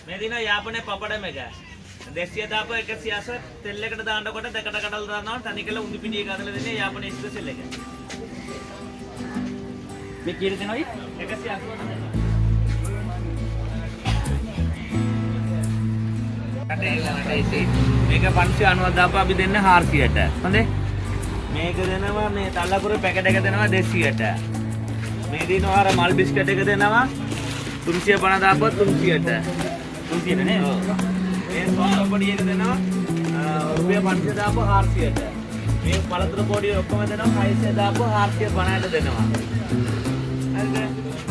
මේ දින යාපනයේ පපඩම එක 200 දාපුවා 180 තෙල් එකට දාන්නකොට දෙකට කඩලා දානවා තනි කරලා උඳු පිටියක අදලා දෙන්නේ යාපනයේ ස්පෙෂල් එක. මේ කීයට දෙනවද? 180. මේක 590 දාපුවා අපි දෙන්නේ 400ට. හොඳේ? මේක දෙනවා මේ තල්ලපුර පැකට් එක දෙනවා 200ට. මේ දිනවා අර මල් බිස්කට් එක දෙනවා 350 දාපුවා 300ට. 300ට නේ? ඔව්. මේ සෝස් පොඩි එක දෙනවා රුපියල් 500 දාපුවා 400ට. මේ පළතුරු පොඩි ඔක්කොම දෙනවා 600 දාපුවා 450ට දෙනවා. හරිද?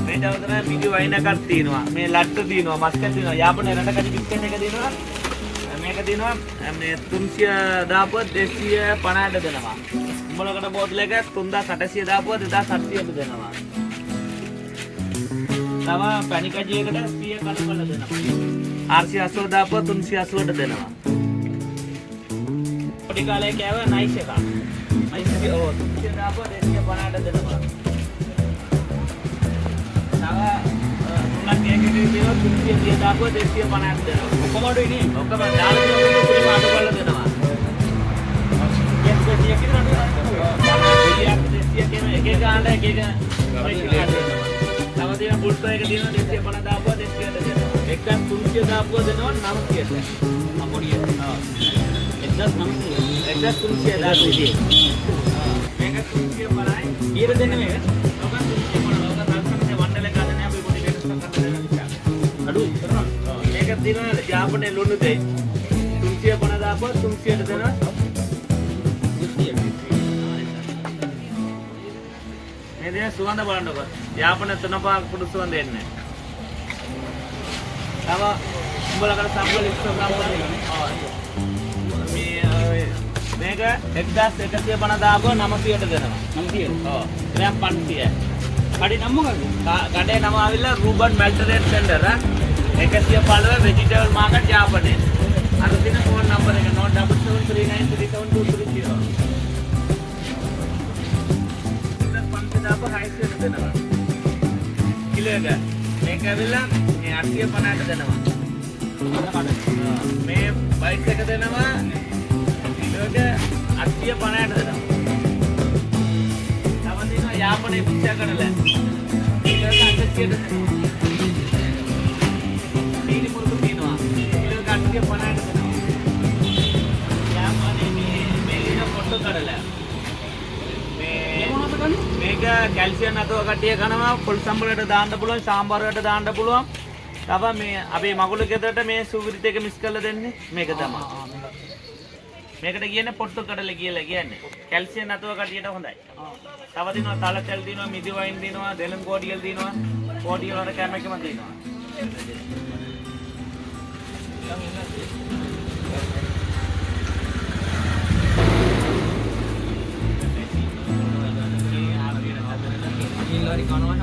මේ දවතර මිඩි වයින් එකක් තියෙනවා. මේ ලට්ටු තියෙනවා, මස්කට් තියෙනවා, යාපනයේ රට කඩි බිස්කට් එක දෙනවා. මේක දෙනවා මේ 300 දාපුවා 250ට දෙනවා. උඹලකට බෝතල් එක 3800 දාපුවා 2700ට දෙනවා. තව පැණිකජියකට 100 කඩ කරලා දෙනවා. 480 දාපුවා 380ට දෙනවා. පොඩි කාලේ කෑව නයිස් එකක්. නයිස් එක ඔව් 300 දාපුවා 250ට දෙනවා. තව තුනක් එකකේ තියෙනවා 300 දාපුවා 250ට දෙනවා. ඔක්කොම අඩුයි නේ. ඔක්කොම දාලා තියෙනවා පුරිම අඩු කරලා දෙනවා. කීයක් කියන අඩුයි? එක එක ආණ්ඩ එක එක තව තියෙන බුල්ටෝ එක තියෙනවා 250 දාපුවා 200ට දෙනවා. එකක් 300 දාපුවා දෙනවා 900ට. අපොඩිය. ඔව්. 1900. 300 දාපුවා. මේක 300 බලයි. කීයට දෙන්නේ මේක? ඔක 300 බලනවා. ඔක තල්සන්නේ වණ්ඩල කඩනේ අපි පොඩි වෙනසක් කරන්න නිසා. අඩුයි කරනවා. මේක තියෙනවා යාපනයේ ලුණු දෙයි. 350 දාපුවා 300ට දෙනවා. මේ දේ සුවඳ බලන්නකො. යාපනයේ 3-5 කුඩු සුවඳ එන්නේ. තව උඹලකට සම්බල මේක 1150 දාපුවා 900ට දෙනවා. 900. ඔව්. දැන් 500. කඩේ නම මොකක්ද? කඩේ නම ආවිල්ලා රූබන් මැල්ටරේට් සෙන්ටර් 115 වෙජිටබල් මාකට් යාපනයේ. අර දින ෆෝන් නම්බර් එක 9739372330. දාපුවා 600ට දෙනවා. කිලෝ එක. මේක ඇවිල්ලා මේ 850ට දෙනවා. මේ බයික් එක දෙනවා කිලෝ එක 850ට දෙනවා. තව දෙනවා යාපනයේ පිච්චා කඩල. කිලෝ එක 800ට දෙනවා. සීනි මුරුදු තියෙනවා. කිලෝ එක 850ට දෙනවා. යාපනයේ මේ දින පොට්ටු කඩල. මේක කැල්සියම් නැතුව කට්ටිය කනවා පොල් සම්බලට දාන්න පුළුවන් සාම්බාර වලට දාන්න පුළුවන්. තව මේ අපේ මගුල ගෙදරට මේ සූවිරිත් එක මිස් කරලා දෙන්නේ මේක තමයි. මේකට කියන්නේ පොට්ටු කඩල කියලා කියන්නේ. කැල්සියම් නැතුව කට්ටියට හොඳයි. තව දිනවා තල තෙල් දිනවා මිදි වයින් දිනවා දෙලන් කෝඩියල් දිනවා කෝඩියල් වල කැම එකම දිනවා. ඉල්ලරි කනවා